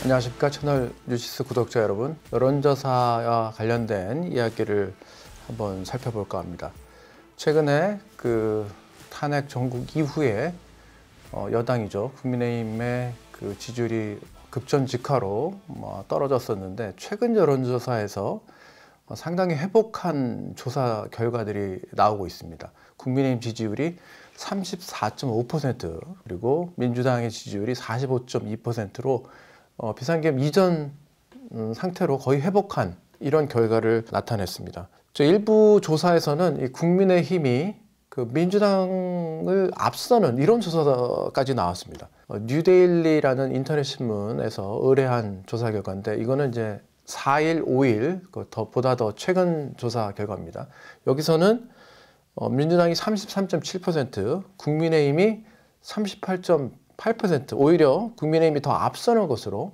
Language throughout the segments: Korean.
안녕하십니까. 채널 뉴시스 구독자 여러분, 여론조사와 관련된 이야기를 한번 살펴볼까 합니다. 최근에 탄핵 정국 이후에 여당이죠, 국민의힘의 지지율이 급전직하로 떨어졌었는데, 최근 여론조사에서 상당히 회복한 조사 결과들이 나오고 있습니다. 국민의힘 지지율이 34.5%, 그리고 민주당의 지지율이 45.2%로 비상계엄 이전 상태로 거의 회복한 이런 결과를 나타냈습니다. 일부 조사에서는 이 국민의힘이 민주당을 앞서는 이런 조사까지 나왔습니다. 뉴데일리라는 인터넷 신문에서 의뢰한 조사 결과인데, 이거는 이제 4일, 5일 보다 더 최근 조사 결과입니다. 여기서는 민주당이 33.7%, 국민의힘이 38.8%, 오히려 국민의힘이 더 앞서는 것으로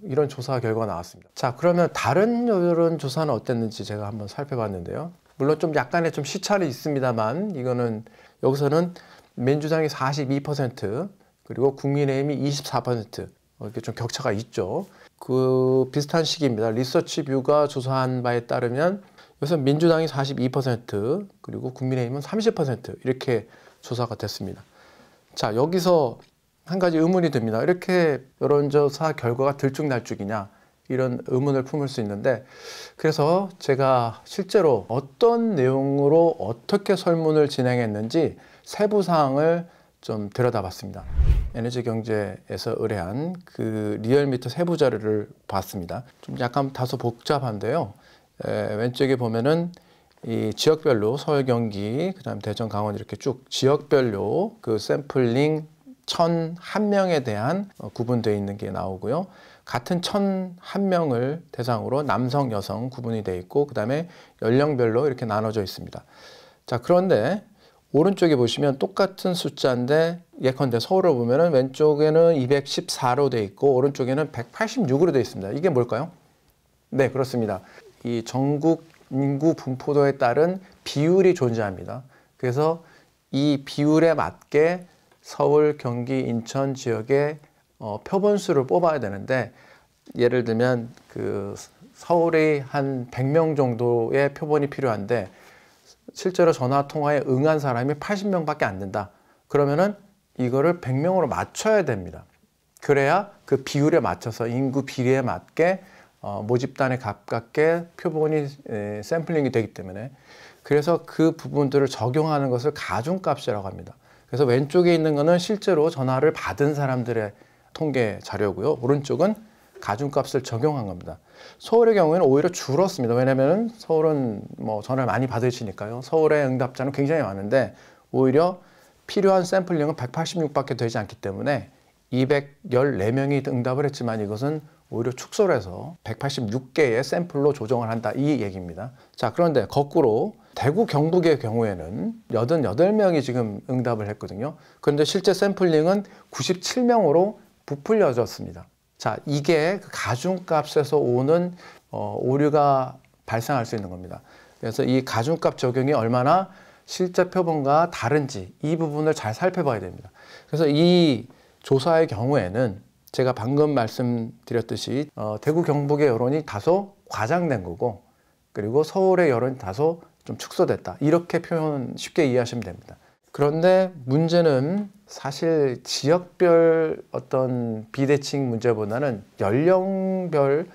이런 조사 결과가 나왔습니다. 자, 그러면 다른 여론조사는 어땠는지 제가 한번 살펴봤는데요. 물론 약간의 시차는 있습니다만, 여기서는 민주당이 42%, 그리고 국민의힘이 24%, 이렇게 좀 격차가 있죠. 비슷한 시기입니다. 리서치뷰가 조사한 바에 따르면 여기서 민주당이 42%, 그리고 국민의힘은 30% 이렇게 조사가 됐습니다. 자, 여기서 한 가지 의문이 듭니다. 이렇게 여론조사 결과가 들쭉날쭉이냐, 이런 의문을 품을 수 있는데, 그래서 제가 실제로 어떤 내용으로 어떻게 설문을 진행했는지 세부 사항을 좀 들여다봤습니다. 에너지경제에서 의뢰한 리얼미터 세부 자료를 봤습니다. 약간 다소 복잡한데요. 왼쪽에 보면은 이 지역별로 서울, 경기, 그다음 대전, 강원 이렇게 쭉 지역별로 샘플링 1,001명에 대한 구분되어 있는 게 나오고요. 같은 1,001명을 대상으로 남성, 여성 구분이 되어 있고, 그다음에 연령별로 이렇게 나눠져 있습니다. 자, 그런데 오른쪽에 보시면 똑같은 숫자인데, 예컨대 서울을 보면은 왼쪽에는 214로 되어 있고 오른쪽에는 186으로 되어 있습니다. 이게 뭘까요? 네, 그렇습니다. 이 전국 인구 분포도에 따른 비율이 존재합니다. 그래서 이 비율에 맞게 서울, 경기, 인천 지역의 표본수를 뽑아야 되는데, 예를 들면 서울이 한 100명 정도의 표본이 필요한데 실제로 전화 통화에 응한 사람이 80명밖에 안 된다. 그러면은 이거를 100명으로 맞춰야 됩니다. 그래야 그 비율에 맞춰서 인구 비례에 맞게 모집단에 가깝게 표본이 샘플링이 되기 때문에, 그래서 그 부분들을 적용하는 것을 가중값이라고 합니다. 그래서 왼쪽에 있는 거는 실제로 전화를 받은 사람들의 통계 자료고요. 오른쪽은 가중값을 적용한 겁니다. 서울의 경우에는 오히려 줄었습니다. 왜냐하면 서울은 전화를 많이 받으시니까요. 서울의 응답자는 굉장히 많은데 오히려 필요한 샘플링은 186밖에 되지 않기 때문에 214명이 응답을 했지만, 이것은 오히려 축소를 해서 186개의 샘플로 조정을 한다, 이 얘기입니다. 자, 그런데 거꾸로 대구, 경북의 경우에는 88명이 지금 응답을 했거든요. 그런데 실제 샘플링은 97명으로 부풀려졌습니다. 자, 이게 가중값에서 오는 오류가 발생할 수 있는 겁니다. 그래서 이 가중값 적용이 얼마나 실제 표본과 다른지, 이 부분을 잘 살펴봐야 됩니다. 그래서 이 조사의 경우에는 제가 방금 말씀드렸듯이 대구, 경북의 여론이 다소 과장된 거고, 그리고 서울의 여론이 다소 좀 축소됐다, 이렇게 쉽게 이해하시면 됩니다. 그런데 문제는 사실 지역별 어떤 비대칭 문제보다는 연령별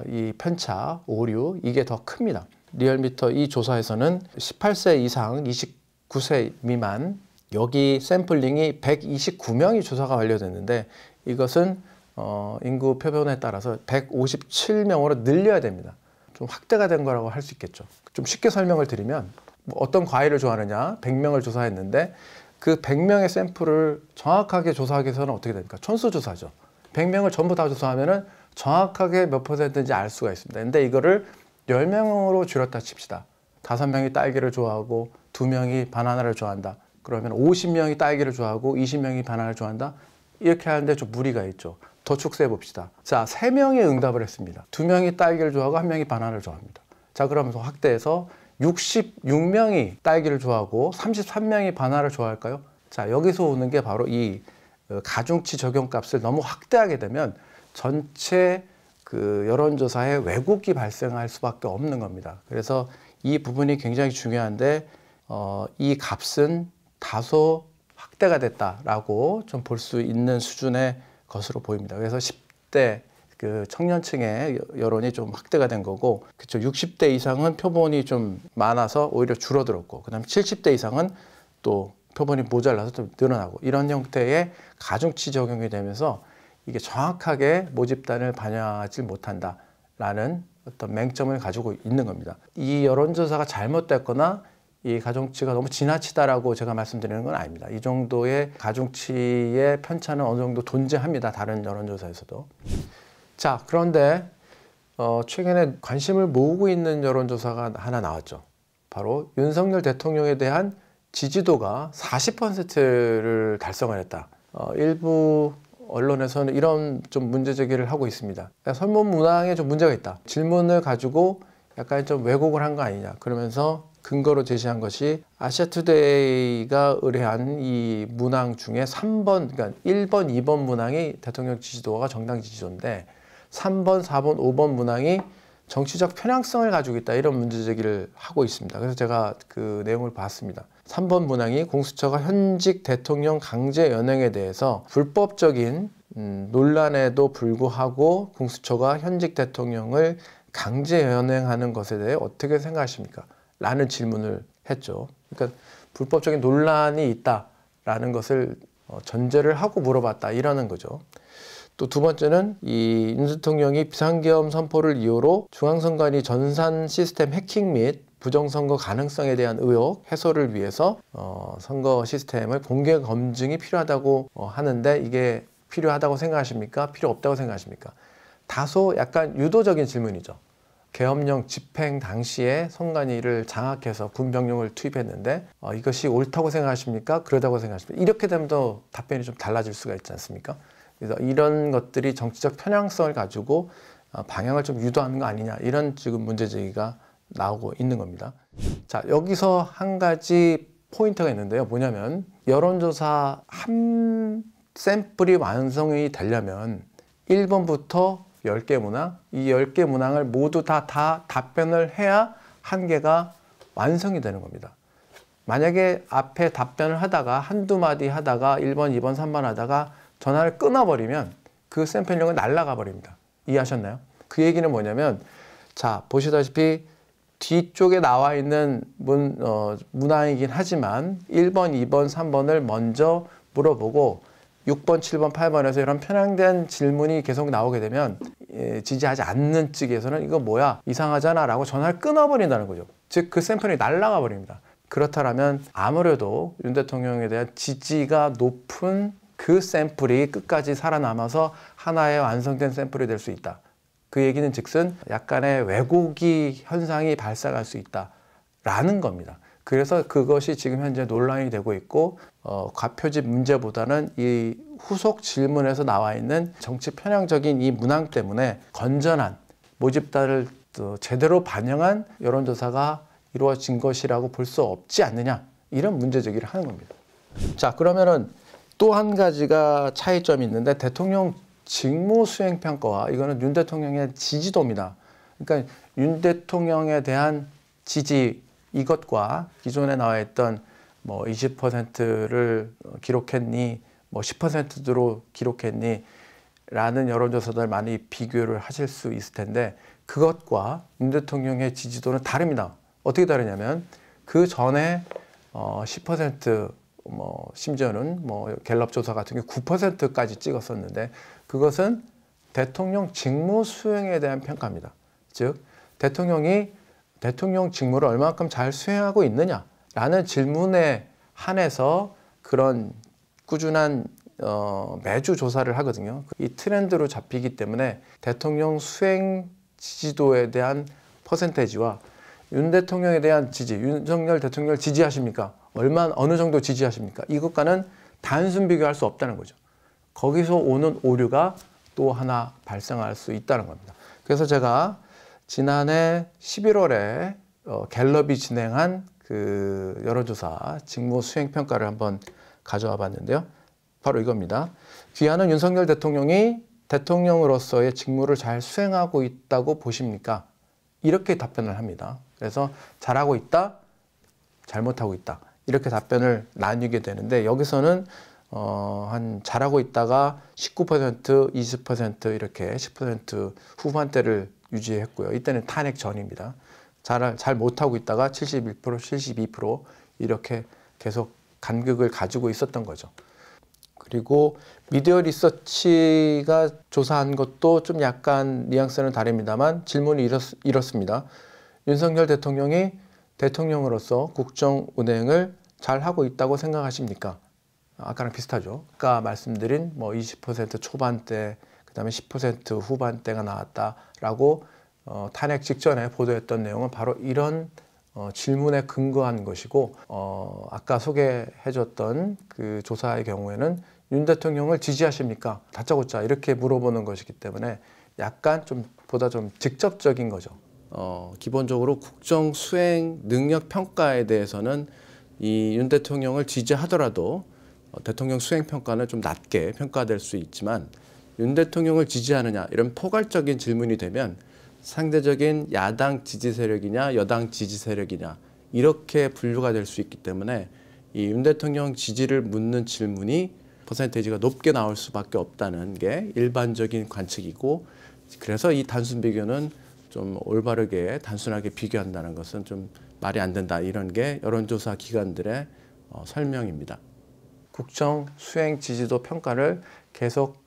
이 편차, 오류, 이게 더 큽니다. 리얼미터 이 조사에서는 18세 이상, 29세 미만, 여기 샘플링이 129명이 조사가 완료됐는데, 이것은 인구 표본에 따라서 157명으로 늘려야 됩니다. 좀 확대가 된 거라고 할 수 있겠죠. 좀 쉽게 설명을 드리면, 어떤 과일을 좋아하느냐, 100명을 조사했는데 그 100명의 샘플을 정확하게 조사하기 위해서는 어떻게 됩니까? 천수조사죠. 100명을 전부 다 조사하면은 정확하게 몇 %인지 알 수가 있습니다. 근데 이거를 10명으로 줄였다 칩시다. 5명이 딸기를 좋아하고 2명이 바나나를 좋아한다. 그러면 50명이 딸기를 좋아하고 20명이 바나나를 좋아한다. 이렇게 하는데 좀 무리가 있죠. 더 축소해 봅시다. 자, 3명이 응답을 했습니다. 2명이 딸기를 좋아하고 1명이 바나나를 좋아합니다. 자, 그러면서 확대해서 66명이 딸기를 좋아하고 33명이 바나나를 좋아할까요? 자, 여기서 오는 게 바로 이 그 가중치 적용값을 너무 확대하게 되면 전체 그 여론조사에 왜곡이 발생할 수밖에 없는 겁니다. 그래서 이 부분이 굉장히 중요한데 이 값은 다소 확대가 됐다라고 좀 볼 수 있는 수준의 것으로 보입니다. 그래서 10대 그 청년층의 여론이 좀 확대가 된 거고, 그쵸, 60대 이상은 표본이 좀 많아서 오히려 줄어들었고, 그다음 70대 이상은 또 표본이 모자라서 좀 늘어나고, 이런 형태의 가중치 적용이 되면서 이게 정확하게 모집단을 반영하지 못한다라는 어떤 맹점을 가지고 있는 겁니다. 이 여론조사가 잘못됐거나 이 가중치가 너무 지나치다라고 제가 말씀드리는 건 아닙니다. 이 정도의 가중치의 편차는 어느 정도 존재합니다. 다른 여론조사에서도. 자, 그런데 최근에 관심을 모으고 있는 여론조사가 하나 나왔죠. 바로 윤석열 대통령에 대한 지지도가 40%를 달성을 했다. 일부 언론에서는 이런 좀 문제 제기를 하고 있습니다. 설문 문항에 좀 문제가 있다. 질문을 가지고 약간 좀 왜곡을 한 거 아니냐. 그러면서 근거로 제시한 것이 아시아투데이가 의뢰한 이 문항 중에 3번, 그러니까 1번, 2번 문항이 대통령 지지도가 정당 지지도인데 3번, 4번, 5번 문항이 정치적 편향성을 가지고 있다. 이런 문제 제기를 하고 있습니다. 그래서 제가 그 내용을 봤습니다. 3번 문항이 공수처가 현직 대통령 강제 연행에 대해서 불법적인 논란에도 불구하고 공수처가 현직 대통령을 강제 연행하는 것에 대해 어떻게 생각하십니까? 라는 질문을 했죠. 그러니까 불법적인 논란이 있다라는 것을 전제를 하고 물어봤다. 이러는 거죠. 또 두 번째는 이 윤 대통령이 비상계엄 선포를 이유로 중앙선관위 전산 시스템 해킹 및 부정선거 가능성에 대한 의혹 해소를 위해서 선거 시스템을 공개 검증이 필요하다고 하는데 이게 필요하다고 생각하십니까? 필요 없다고 생각하십니까? 다소 약간 유도적인 질문이죠. 계엄령 집행 당시에 선관위를 장악해서 군병력을 투입했는데 이것이 옳다고 생각하십니까? 그러다고 생각하십니까? 이렇게 되면 또 답변이 좀 달라질 수가 있지 않습니까? 그래서 이런 것들이 정치적 편향성을 가지고 방향을 좀 유도하는 거 아니냐, 이런 지금 문제 제기가 나오고 있는 겁니다. 자, 여기서 한 가지 포인트가 있는데요. 뭐냐면 여론조사 한 샘플이 완성이 되려면 1번부터 10개 문항, 이 10개 문항을 모두 다 답변을 해야 한 개가 완성이 되는 겁니다. 만약에 앞에 답변을 하다가 한두 마디 하다가 1번, 2번, 3번 하다가 전화를 끊어버리면 그 샘플링은 날아가 버립니다. 이해하셨나요? 그 얘기는 뭐냐면, 자, 보시다시피 뒤쪽에 나와 있는 문항이긴 하지만 1번, 2번, 3번을 먼저 물어보고 6번, 7번, 8번에서 이런 편향된 질문이 계속 나오게 되면 지지하지 않는 측에서는 이거 뭐야? 이상하잖아 라고 전화를 끊어버린다는 거죠. 즉, 그 샘플이 날아가 버립니다. 그렇다면 아무래도 윤 대통령에 대한 지지가 높은 그 샘플이 끝까지 살아남아서 하나의 완성된 샘플이 될 수 있다. 그 얘기는 즉슨 약간의 왜곡이 현상이 발생할 수 있다라는 겁니다. 그래서 그것이 지금 현재 논란이 되고 있고 과표집 문제보다는 이 후속 질문에서 나와 있는 정치 편향적인 이 문항 때문에 건전한 모집단을 제대로 반영한 여론조사가 이루어진 것이라고 볼 수 없지 않느냐, 이런 문제 제기를 하는 겁니다. 자, 그러면은 또 한 가지가 차이점이 있는데 대통령 직무수행평가와 이거는 윤 대통령의 지지도입니다. 그러니까 윤 대통령에 대한 지지, 이것과 기존에 나와 있던 뭐 20%를 기록했니, 뭐 10%로 기록했니 라는 여론조사들 많이 비교를 하실 수 있을 텐데 그것과 윤 대통령의 지지도는 다릅니다. 어떻게 다르냐면 그 전에 10%, 심지어는 갤럽 조사 같은 경우 9%까지 찍었었는데 그것은 대통령 직무 수행에 대한 평가입니다. 즉, 대통령이 대통령 직무를 얼마만큼 잘 수행하고 있느냐라는 질문에 한해서 그런 꾸준한 매주 조사를 하거든요. 이 트렌드로 잡히기 때문에 대통령 수행 지지도에 대한 퍼센테이지와 윤 대통령에 대한 지지, 윤석열 대통령을 지지하십니까? 어느 정도 지지하십니까? 이것과는 단순 비교할 수 없다는 거죠. 거기서 오는 오류가 또 하나 발생할 수 있다는 겁니다. 그래서 제가 지난해 11월에 갤럽이 진행한 그 여론조사 직무 수행 평가를 한번 가져와 봤는데요. 바로 이겁니다. 귀하는 윤석열 대통령이 대통령으로서의 직무를 잘 수행하고 있다고 보십니까? 이렇게 답변을 합니다. 그래서 잘하고 있다, 잘못하고 있다. 이렇게 답변을 나뉘게 되는데 여기서는 한 잘하고 있다가 19%, 20% 이렇게 10% 후반대를 유지했고요. 이때는 탄핵 전입니다. 잘 못하고 있다가 71%, 72% 이렇게 계속 간극을 가지고 있었던 거죠. 그리고 미디어 리서치가 조사한 것도 좀 약간 뉘앙스는 다릅니다만 질문이 이렇습니다. 윤석열 대통령이 대통령으로서 국정 운행을 잘 하고 있다고 생각하십니까? 아까랑 비슷하죠. 아까 말씀드린 뭐 20% 초반대, 그 다음에 10% 후반대가 나왔다라고 탄핵 직전에 보도했던 내용은 바로 이런 질문에 근거한 것이고, 아까 소개해줬던 그 조사의 경우에는 윤 대통령을 지지하십니까? 다짜고짜 이렇게 물어보는 것이기 때문에 약간 보다 좀 직접적인 거죠. 기본적으로 국정 수행 능력 평가에 대해서는 이 윤 대통령을 지지하더라도 대통령 수행 평가는 좀 낮게 평가될 수 있지만 윤 대통령을 지지하느냐 이런 포괄적인 질문이 되면 상대적인 야당 지지 세력이냐 여당 지지 세력이냐 이렇게 분류가 될 수 있기 때문에 이 윤 대통령 지지를 묻는 질문이 퍼센테이지가 높게 나올 수밖에 없다는 게 일반적인 관측이고, 그래서 이 단순 비교는 좀 올바르게 단순하게 비교한다는 것은 좀 말이 안 된다, 이런 게 여론조사 기관들의 설명입니다. 국정 수행 지지도 평가를 계속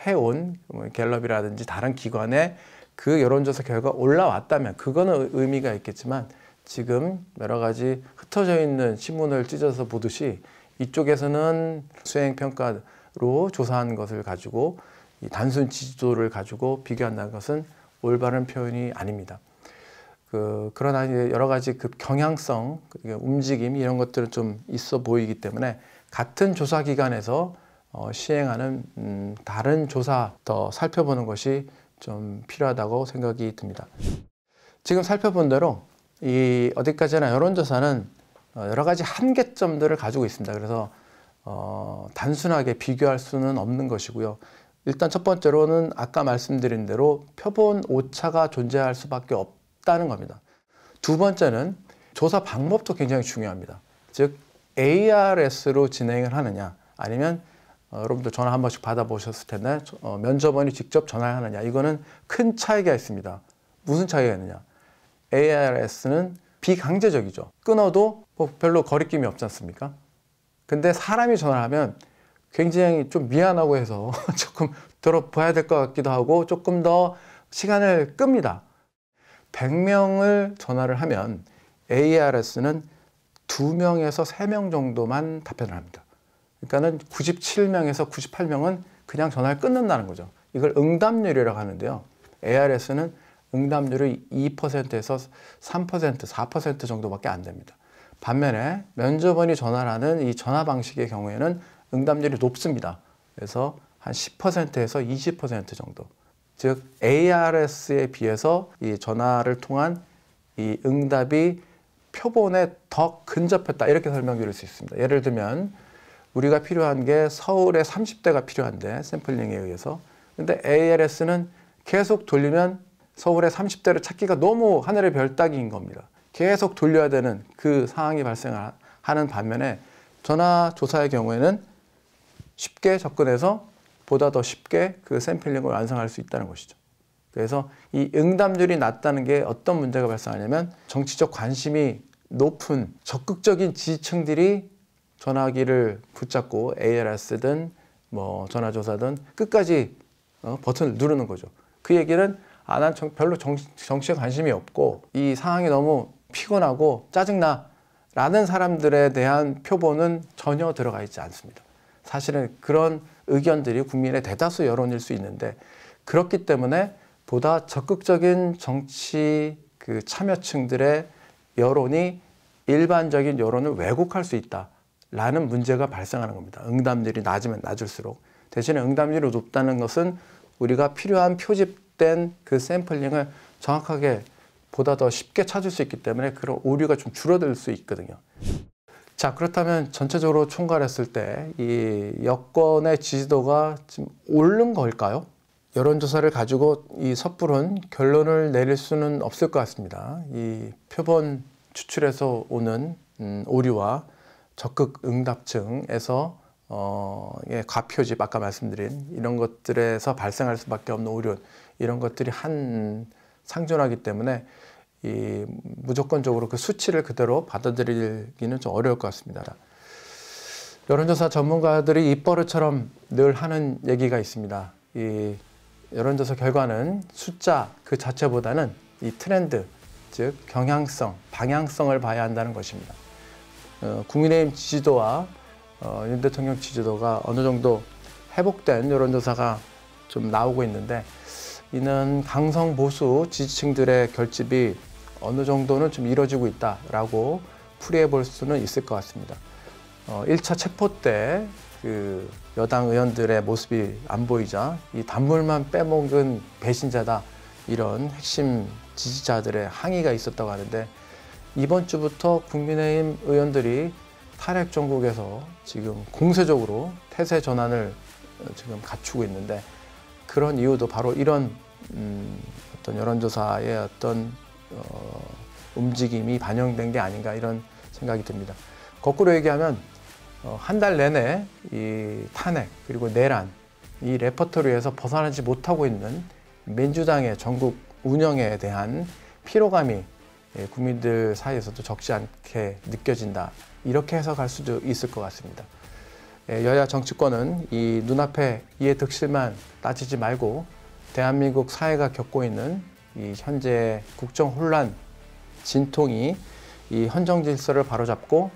해온 갤럽이라든지 다른 기관의 그 여론조사 결과가 올라왔다면 그거는 의미가 있겠지만, 지금 여러 가지 흩어져 있는 신문을 찢어서 보듯이 이쪽에서는 수행평가로 조사한 것을 가지고 이 단순 지지도를 가지고 비교한다는 것은 올바른 표현이 아닙니다. 그러나 이제 여러 가지 그 경향성, 움직임 이런 것들은 좀 있어 보이기 때문에 같은 조사기관에서 시행하는 다른 조사 더 살펴보는 것이 좀 필요하다고 생각이 듭니다. 지금 살펴본 대로 이 어디까지나 여론조사는 여러 가지 한계점들을 가지고 있습니다. 그래서 단순하게 비교할 수는 없는 것이고요. 일단 첫 번째로는 아까 말씀드린 대로 표본 오차가 존재할 수밖에 없다는 겁니다. 두 번째는 조사 방법도 굉장히 중요합니다. 즉 ARS로 진행을 하느냐, 아니면 여러분들 전화 한 번씩 받아보셨을 텐데 면접원이 직접 전화를 하느냐, 이거는 큰 차이가 있습니다. 무슨 차이가 있느냐? ARS는 비강제적이죠. 끊어도 뭐 별로 거리낌이 없지 않습니까? 근데 사람이 전화하면 굉장히 좀 미안하고 해서 조금 들어봐야 될 것 같기도 하고 조금 더 시간을 끕니다. 100명을 전화를 하면 ARS는 2명에서 3명 정도만 답변을 합니다. 그러니까는 97명에서 98명은 그냥 전화를 끊는다는 거죠. 이걸 응답률이라고 하는데요. ARS는 응답률이 2%에서 3%, 4% 정도밖에 안 됩니다. 반면에 면접원이 전화를 하는 이 전화 방식의 경우에는 응답률이 높습니다. 그래서 한 10%에서 20% 정도. 즉 ARS에 비해서 이 전화를 통한 이 응답이 표본에 더 근접했다, 이렇게 설명드릴 수 있습니다. 예를 들면 우리가 필요한 게 서울에 30대가 필요한데 샘플링에 의해서, 근데 ARS는 계속 돌리면 서울의 30대를 찾기가 너무 하늘의 별 따기인 겁니다. 계속 돌려야 되는 그 상황이 발생하는 반면에 전화 조사의 경우에는 쉽게 접근해서 보다 더 쉽게 그 샘플링을 완성할 수 있다는 것이죠. 그래서 이 응답률이 낮다는 게 어떤 문제가 발생하냐면 정치적 관심이 높은 적극적인 지지층들이 전화기를 붙잡고 ARS든 뭐 전화조사든 끝까지 버튼을 누르는 거죠. 그 얘기는 난 별로 정치에 관심이 없고 이 상황이 너무 피곤하고 짜증나 라는 사람들에 대한 표본은 전혀 들어가 있지 않습니다. 사실은 그런 의견들이 국민의 대다수 여론일 수 있는데, 그렇기 때문에 보다 적극적인 정치 그 참여층들의 여론이 일반적인 여론을 왜곡할 수 있다라는 문제가 발생하는 겁니다. 응답률이 낮으면 낮을수록. 대신에 응답률이 높다는 것은 우리가 필요한 표집된 그 샘플링을 정확하게 보다 더 쉽게 찾을 수 있기 때문에 그런 오류가 좀 줄어들 수 있거든요. 자, 그렇다면 전체적으로 총괄했을 때 이 여권의 지지도가 지금 오른 걸까요? 여론조사를 가지고 이 섣부른 결론을 내릴 수는 없을 것 같습니다. 이 표본 추출에서 오는 오류와 적극 응답층에서 과표집 아까 말씀드린 이런 것들에서 발생할 수밖에 없는 오류, 이런 것들이 한 상존하기 때문에 이 무조건적으로 그 수치를 그대로 받아들이기는 좀 어려울 것 같습니다. 여론조사 전문가들이 입버릇처럼 늘 하는 얘기가 있습니다. 이 여론조사 결과는 숫자 그 자체보다는 이 트렌드, 즉 경향성, 방향성을 봐야 한다는 것입니다. 국민의힘 지지도와 윤 대통령 지지도가 어느 정도 회복된 여론조사가 좀 나오고 있는데, 이는 강성 보수 지지층들의 결집이 어느 정도는 좀 이루어지고 있다라고 풀이해 볼 수는 있을 것 같습니다. 1차 체포 때 그 여당 의원들의 모습이 안 보이자 이 단물만 빼먹은 배신자다, 이런 핵심 지지자들의 항의가 있었다고 하는데, 이번 주부터 국민의힘 의원들이 탈핵 정국에서 지금 공세적으로 태세 전환을 지금 갖추고 있는데, 그런 이유도 바로 이런 어떤 여론조사의 어떤 움직임이 반영된 게 아닌가, 이런 생각이 듭니다. 거꾸로 얘기하면 한 달 내내 이 탄핵 그리고 내란, 이 레퍼토리에서 벗어나지 못하고 있는 민주당의 전국 운영에 대한 피로감이 국민들 사이에서도 적지 않게 느껴진다, 이렇게 해석할 수도 있을 것 같습니다. 여야 정치권은 이 눈앞의 이해득실만 따지지 말고 대한민국 사회가 겪고 있는 이 현재 국정 혼란, 진통이 이 헌정 질서를 바로잡고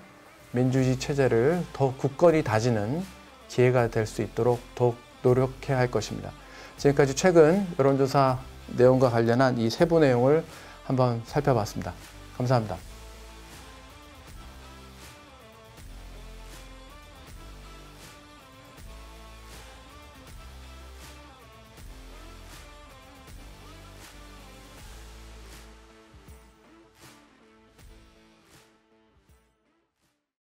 민주주의 체제를 더욱 굳건히 다지는 기회가 될 수 있도록 더욱 노력해야 할 것입니다. 지금까지 최근 여론조사 내용과 관련한 이 세부 내용을 한번 살펴봤습니다. 감사합니다.